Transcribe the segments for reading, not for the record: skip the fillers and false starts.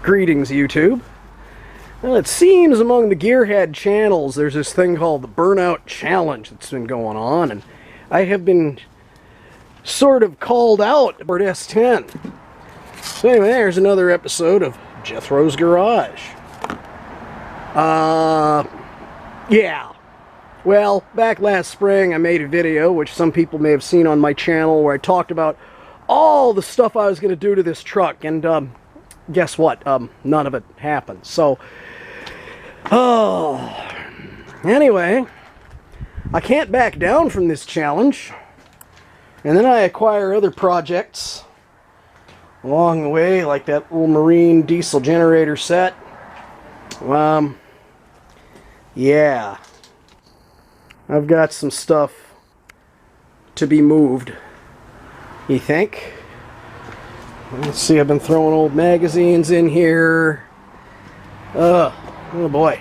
Greetings, YouTube. Well, it seems among the gearhead channels there's this thing called the Burnout Challenge that's been going on, and I have been sort of called out for S10. So anyway, there's another episode of Jethro's Garage. Yeah. Well, back last spring I made a video, which some people may have seen on my channel, where I talked about all the stuff I was going to do to this truck, and guess what? None of it happened. So, anyway, I can't back down from this challenge. And then I acquire other projects along the way, like that little marine diesel generator set. Yeah. I've got some stuff to be moved. You think? Let's see, I've been throwing old magazines in here. Oh boy.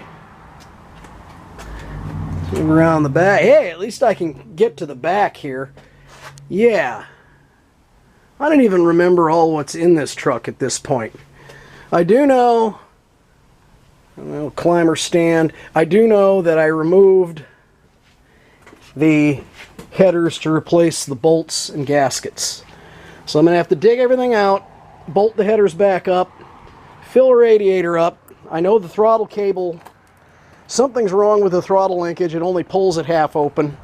Move around the back. Hey, at least I can get to the back here. Yeah. I don't even remember all what's in this truck at this point. I do know, a little climber stand, I do know that I removed the headers to replace the bolts and gaskets. So I'm going to have to dig everything out, bolt the headers back up, fill a radiator up. I know the throttle cable, something's wrong with the throttle linkage. It only pulls it half open.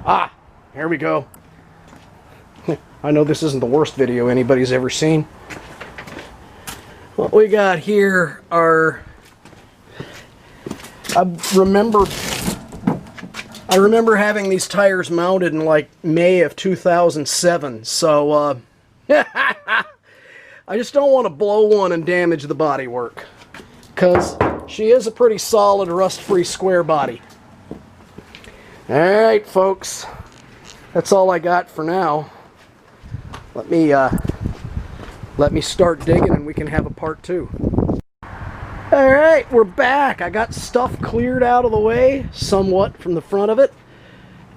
Ah, here we go. I know this isn't the worst video anybody's ever seen. What we got here are... I remember having these tires mounted in like May of 2007, so I just don't want to blow one and damage the bodywork, because she is a pretty solid rust-free square body. Alright folks, that's all I got for now. Let me start digging and we can have a part 2. Alright, we're back. I got stuff cleared out of the way, somewhat, from the front of it.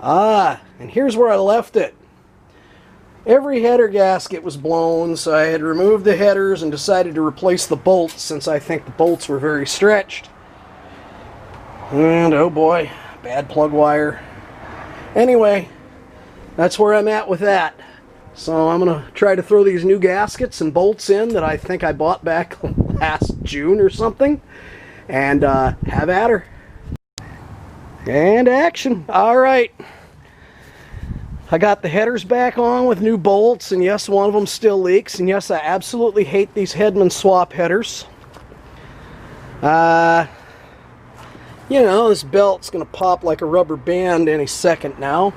And here's where I left it. Every header gasket was blown, so I had removed the headers and decided to replace the bolts, since I think the bolts were very stretched. And oh boy, bad plug wire. Anyway, that's where I'm at with that. So I'm going to try to throw these new gaskets and bolts in that I think I bought back last June or something, and have at her. And action. Alright. I got the headers back on with new bolts, and yes, one of them still leaks, and yes, I absolutely hate these Hedman swap headers. You know, this belt's going to pop like a rubber band any second now.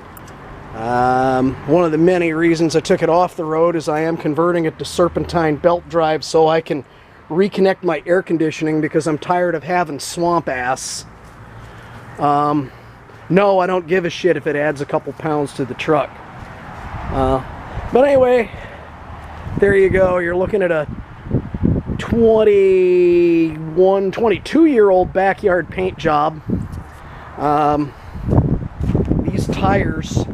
One of the many reasons I took it off the road is I am converting it to serpentine belt drive so I can reconnect my air conditioning, because I'm tired of having swamp ass. No, I don't give a shit if it adds a couple pounds to the truck. But anyway, there you go. You're looking at a 22-year-old backyard paint job. These tires,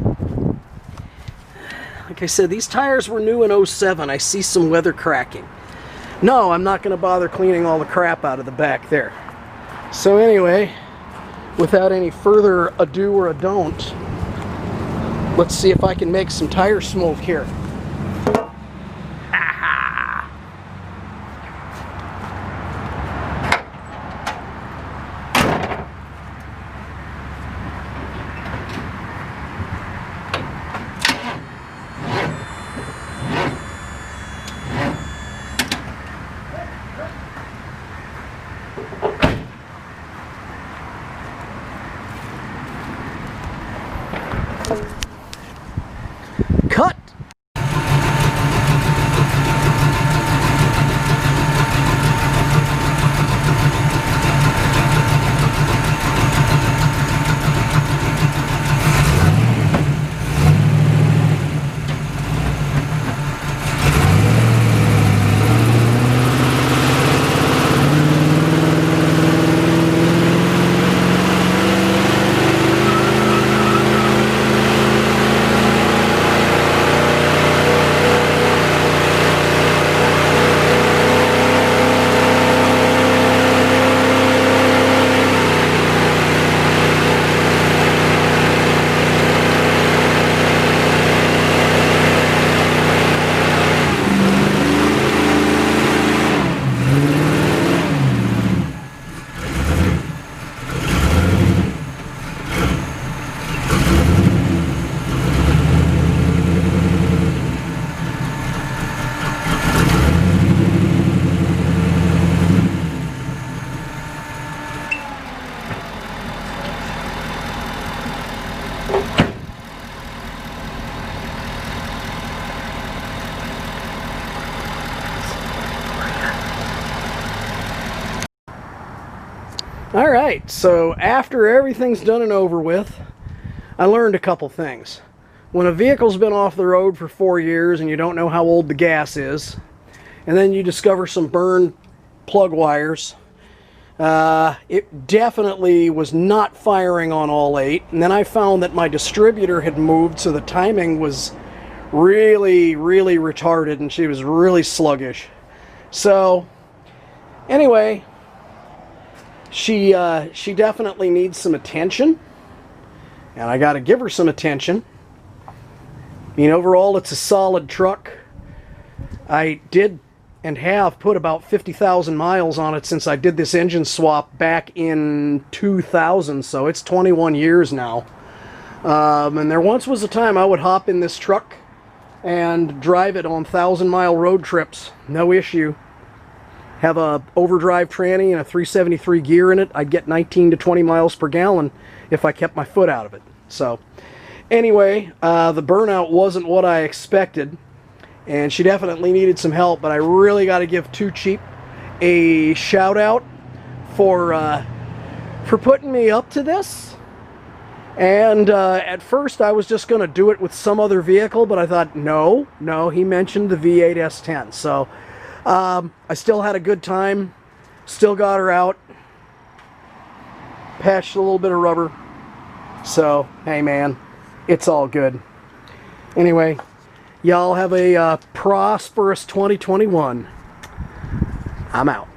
like I said, these tires were new in 07. I see some weather cracking. No, I'm not going to bother cleaning all the crap out of the back there. So anyway, without any further ado or a don't, let's see if I can make some tire smoke here. Cut! Alright, so after everything's done and over with, I learned a couple things. When a vehicle's been off the road for 4 years and you don't know how old the gas is, and then you discover some burned plug wires, it definitely was not firing on all 8. And then I found that my distributor had moved, so the timing was really retarded and she was really sluggish. So anyway, she definitely needs some attention, and I got to give her some attention. I mean, overall, it's a solid truck. I did and have put about 50,000 miles on it since I did this engine swap back in 2000, so it's 21 years now. And there once was a time I would hop in this truck and drive it on 1,000-mile road trips, no issue. Have a overdrive tranny and a 373 gear in it. I'd get 19 to 20 miles per gallon if I kept my foot out of it. So anyway, the burnout wasn't what I expected, and she definitely needed some help, but I really got to give Too Cheap a shout out for putting me up to this. And at first I was just going to do it with some other vehicle, but I thought, no, he mentioned the V8 S10. So I still had a good time, still got her out, patched a little bit of rubber. So, hey man, it's all good. Anyway, y'all have a prosperous 2021. I'm out.